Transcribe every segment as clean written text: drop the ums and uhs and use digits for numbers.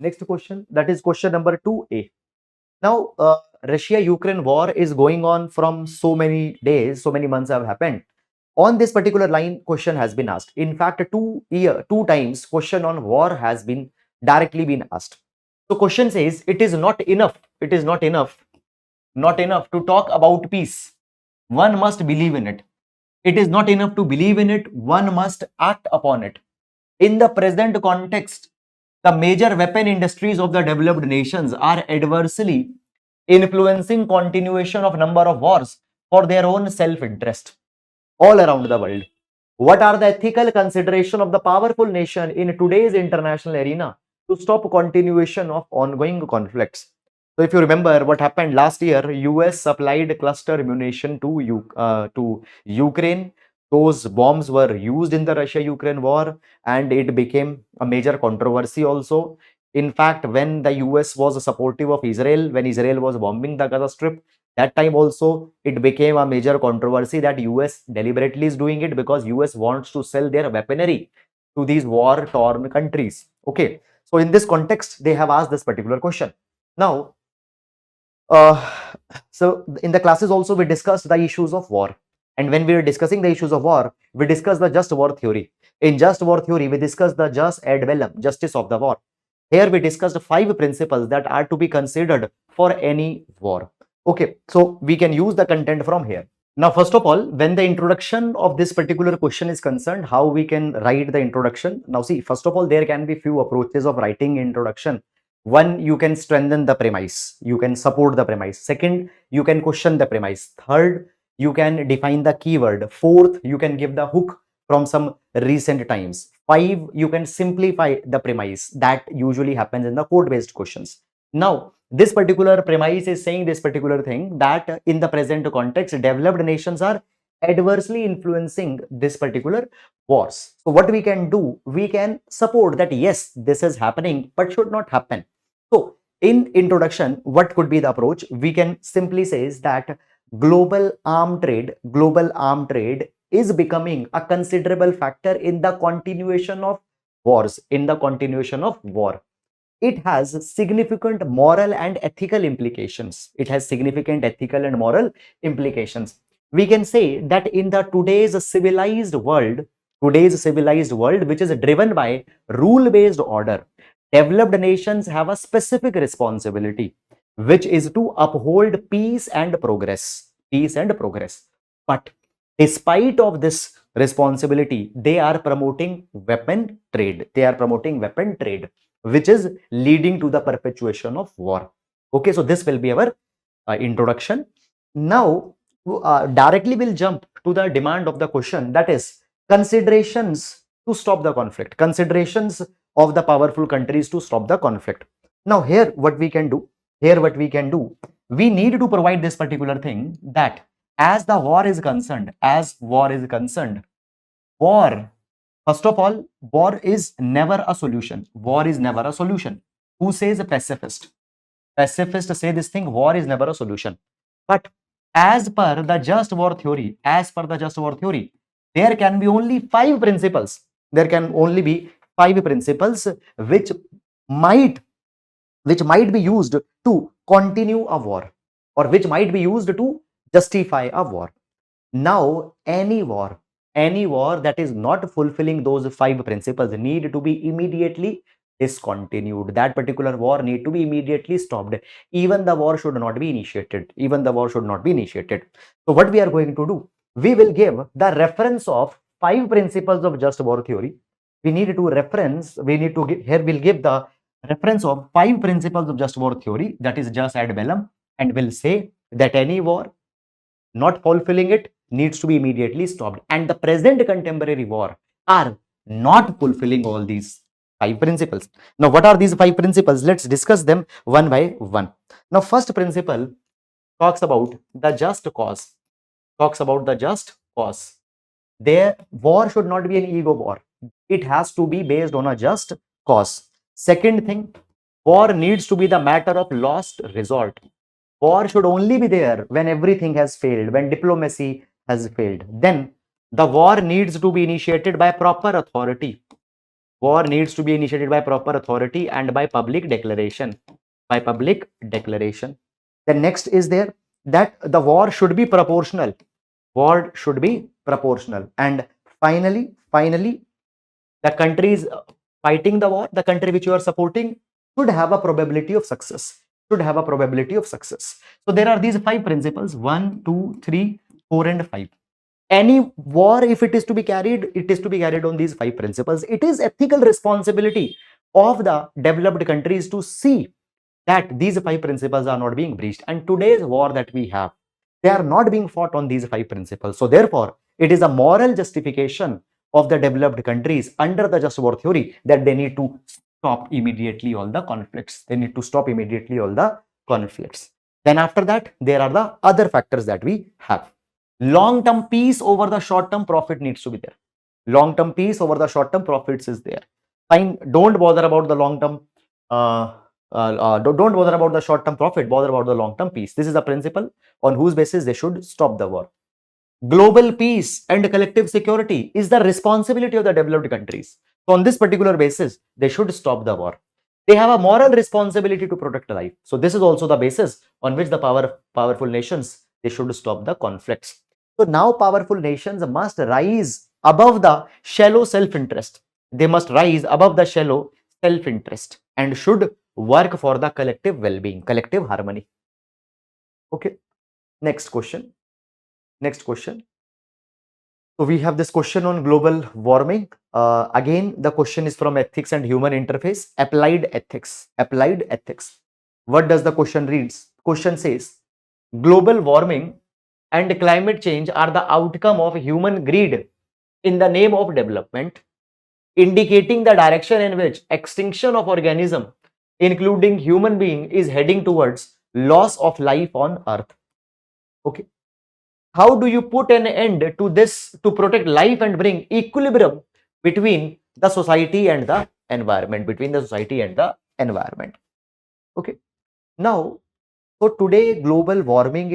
Next question, that is question number 2A. Now, Russia-Ukraine war is going on from so many days, so many months have happened. On this particular line, question has been asked. In fact, two times question on war has been directly been asked. So question says, it is not enough. It is not enough to talk about peace. One must believe in it. It is not enough to believe in it. One must act upon it. In the present context, the major weapon industries of the developed nations are adversely influencing continuation of number of wars for their own self-interest all around the world. What are the ethical consideration of the powerful nation in today's international arena to stop continuation of ongoing conflicts? So if you remember what happened last year, US supplied cluster ammunition to Ukraine. Those bombs were used in the Russia-Ukraine war and it became a major controversy also. In fact, when the US was supportive of Israel, when Israel was bombing the Gaza Strip, that time also it became a major controversy that US deliberately is doing it because US wants to sell their weaponry to these war-torn countries. Okay, so in this context, they have asked this particular question. Now, so in the classes also we discussed the issues of war, and when we were discussing the issues of war, we discussed the just war theory. In just war theory, we discussed the jus ad bellum, justice of the war. Here we discussed 5 principles that are to be considered for any war. Okay, so we can use the content from here. Now, first of all, when the introduction of this particular question is concerned, how we can write the introduction? Now, see, first of all, there can be few approaches of writing introduction. One, you can strengthen the premise. You can support the premise. Second, you can question the premise. Third, you can define the keyword. Fourth, you can give the hook from some recent times. 5, you can simplify the premise. That usually happens in the code-based questions. Now, this particular premise is saying this particular thing that in the present context, developed nations are adversely influencing this particular wars. So what we can do, we can support that yes, this is happening, but should not happen. So in introduction, what could be the approach? We can simply say is that global arm trade is becoming a considerable factor in the continuation of wars, in the continuation of war. It has significant moral and ethical implications. It has significant ethical and moral implications. We can say that in the today's civilized world, which is driven by rule-based order, developed nations have a specific responsibility, which is to uphold peace and progress. Peace and progress. But despite of this responsibility, they are promoting weapon trade. They are promoting weapon trade, which is leading to the perpetuation of war. Okay, so this will be our introduction. Now, directly we'll jump to the demand of the question, that is considerations to stop the conflict, considerations of the powerful countries to stop the conflict. Now, here what we can do, we need to provide this particular thing that as the war is concerned, war, first of all, war is never a solution. War is never a solution. Who says a pacifist? Pacifists say this thing, war is never a solution. But as per the just war theory, there can be only 5 principles. There can only be 5 principles which might be used to continue a war, or which might be used to justify a war. Now, any war that is not fulfilling those 5 principles need to be immediately discontinued. That particular war need to be immediately stopped. Even the war should not be initiated. So what we are going to do, we will give the reference of 5 principles of just war theory. We'll give the reference of 5 principles of just war theory, that is jus ad bellum, and will say that any war not fulfilling it needs to be immediately stopped. And the present contemporary war are not fulfilling all these 5 principles. Now, what are these 5 principles? Let's discuss them one by one. Now, first principle talks about the just cause. Their war should not be an ego war. It has to be based on a just cause. Second thing, war needs to be the matter of last resort. War should only be there when everything has failed, when diplomacy has failed. Then the war needs to be initiated by proper authority. War needs to be initiated by proper authority and by public declaration. By public declaration. Then next is there that the war should be proportional. War should be proportional. And finally, the countries fighting the war, the country which you are supporting, should have a probability of success. Should have a probability of success. So there are these 5 principles: 1, 2, 3, 4, and 5. Any war, if it is to be carried, it is to be carried on these 5 principles. It is ethical responsibility of the developed countries to see that these 5 principles are not being breached. And today's war that we have, they are not being fought on these 5 principles. So therefore, it is a moral justification of the developed countries under the just war theory that they need to stop immediately all the conflicts. They need to stop immediately all the conflicts. Then after that, there are the other factors that we have. Long-term peace over the short-term profit needs to be there. Long-term peace over the short-term profits is there. Fine, don't bother about the long-term don't bother about the short-term profit, bother about the long-term peace. This is a principle on whose basis they should stop the war. Global peace and collective security is the responsibility of the developed countries. So on this particular basis, they should stop the war. They have a moral responsibility to protect life. So this is also the basis on which the powerful nations, they should stop the conflicts. So now powerful nations must rise above the shallow self-interest. They must rise above the shallow self-interest and should work for the collective well-being, collective harmony. Okay, next question. Next question. So we have this question on global warming. Again, the question is from ethics and human interface, applied ethics. Applied ethics. What does the question reads? Question says, global warming and climate change are the outcome of human greed in the name of development, indicating the direction in which extinction of organism, including human being, is heading towards loss of life on earth. Okay. How do you put an end to this to protect life and bring equilibrium between the society and the environment, Okay. Now, so today global warming,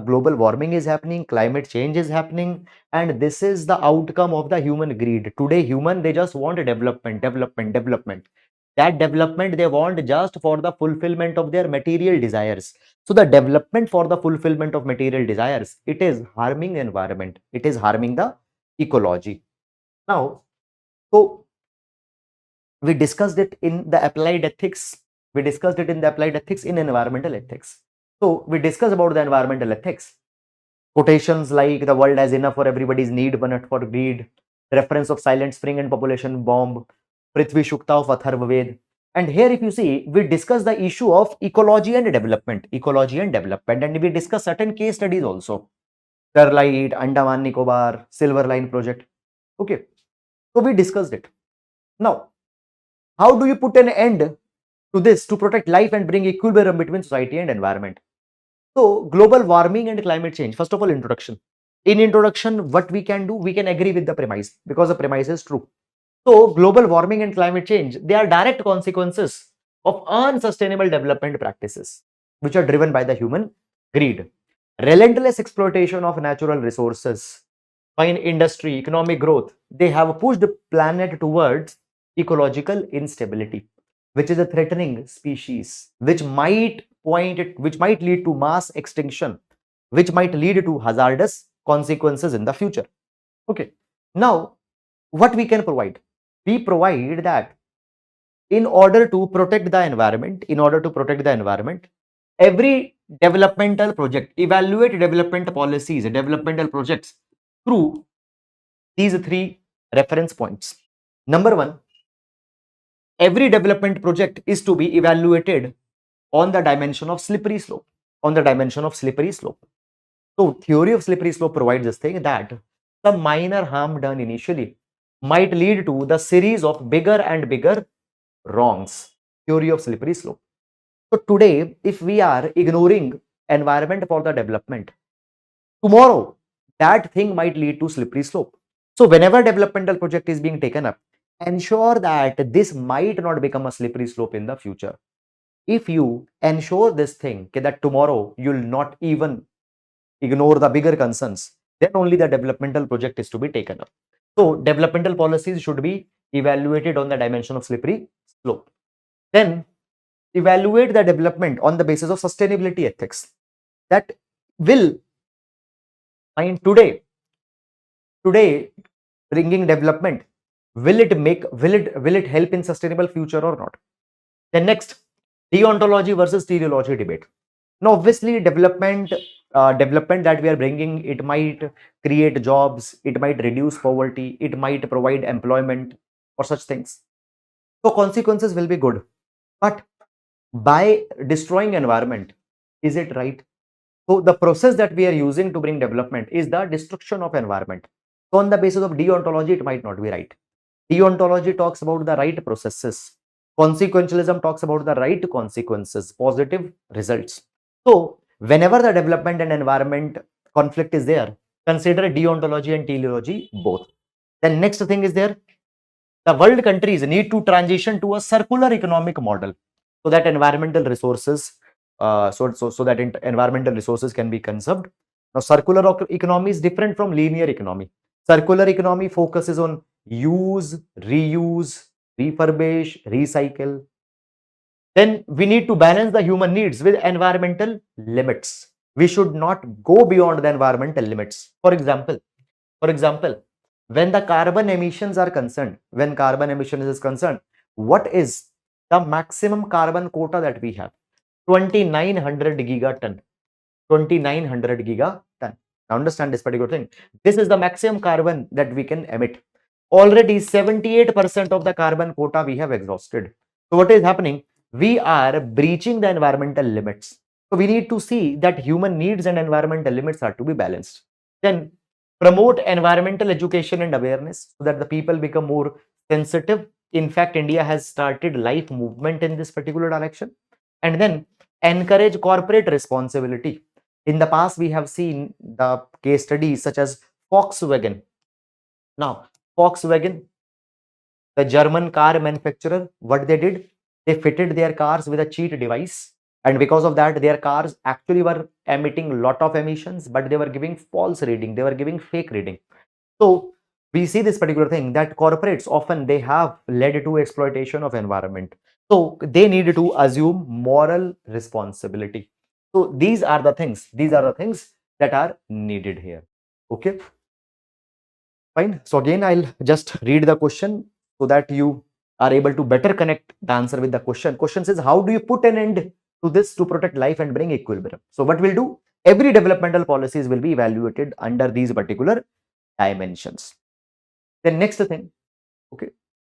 global warming is happening, climate change is happening, and this is the outcome of the human greed. Today they just want development. That development they want just for the fulfillment of their material desires. So the development for the fulfillment of material desires, it is harming the environment. It is harming the ecology. Now, so we discussed it in the applied ethics. We discussed it in the applied ethics in environmental ethics. So we discussed about the environmental ethics. Quotations like the world has enough for everybody's need, but not for greed. Reference of Silent Spring and population bomb. Prithvi Shukta of Atharva Ved. And here, if you see, we discuss the issue of ecology and development. And we discuss certain case studies also. Sterlite, Andaman Nicobar, Silver Line project. Okay. So we discussed it. Now, how do you put an end to this to protect life and bring equilibrium between society and environment? So, global warming and climate change. First of all, introduction. In introduction, what we can do, we can agree with the premise because the premise is true. So, global warming and climate change, they are direct consequences of unsustainable development practices, which are driven by the human greed. Relentless exploitation of natural resources, fine industry, economic growth, they have pushed the planet towards ecological instability, which is a threatening species, which might lead to mass extinction, which might lead to hazardous consequences in the future. Okay. Now, what we can provide? We provide that in order to protect the environment, every developmental project, evaluate development policies, developmental projects through these 3 reference points. Number 1, every development project is to be evaluated on the dimension of slippery slope. So, theory of slippery slope provides this thing that some minor harm done initially might lead to the series of bigger and bigger wrongs. Theory of slippery slope. So today, if we are ignoring environment for the development, tomorrow that thing might lead to slippery slope. So whenever developmental project is being taken up, ensure that this might not become a slippery slope in the future. If you ensure this thing that tomorrow you'll not even ignore the bigger concerns, then only the developmental project is to be taken up. So developmental policies should be evaluated on the dimension of slippery slope. Then evaluate the development on the basis of sustainability ethics. That will find today bringing development, will it help in sustainable future or not? Then next, deontology versus teleology debate. Now obviously development that we are bringing, it might create jobs, it might reduce poverty, it might provide employment or such things, so consequences will be good. But by destroying environment, is it right? So the process that we are using to bring development is the destruction of environment. So on the basis of deontology, it might not be right. Deontology talks about the right processes. Consequentialism talks about the right consequences, positive results. So whenever the development and environment conflict is there, consider deontology and teleology both. Then next thing is there, the world countries need to transition to a circular economic model so that environmental resources environmental resources can be conserved. Now circular economy is different from linear economy. Circular economy focuses on use, reuse, refurbish, recycle. Then we need to balance the human needs with environmental limits. We should not go beyond the environmental limits. For example, when the carbon emissions are concerned, when carbon emissions is concerned, what is the maximum carbon quota that we have? 2900 gigaton. 2900 gigaton. Now understand this particular thing. This is the maximum carbon that we can emit. Already 78% of the carbon quota we have exhausted. So what is happening? We are breaching the environmental limits. So we need to see that human needs and environmental limits are to be balanced. Then promote environmental education and awareness so that the people become more sensitive. In fact, India has started life movement in this particular direction. And then encourage corporate responsibility. In the past, we have seen the case studies such as Volkswagen. Now, Volkswagen, the German car manufacturer, what they did, they fitted their cars with a cheat device. And because of that, their cars actually were emitting a lot of emissions, but they were giving false reading. They were giving fake reading. So we see this particular thing that corporates often they have led to exploitation of environment. So they need to assume moral responsibility. So these are the things that are needed here. Okay, fine. So again, I'll just read the question so that you are able to better connect the answer with the question. Question says, how do you put an end to this to protect life and bring equilibrium? So what we'll do, every developmental policies will be evaluated under these particular dimensions. Then next thing, okay,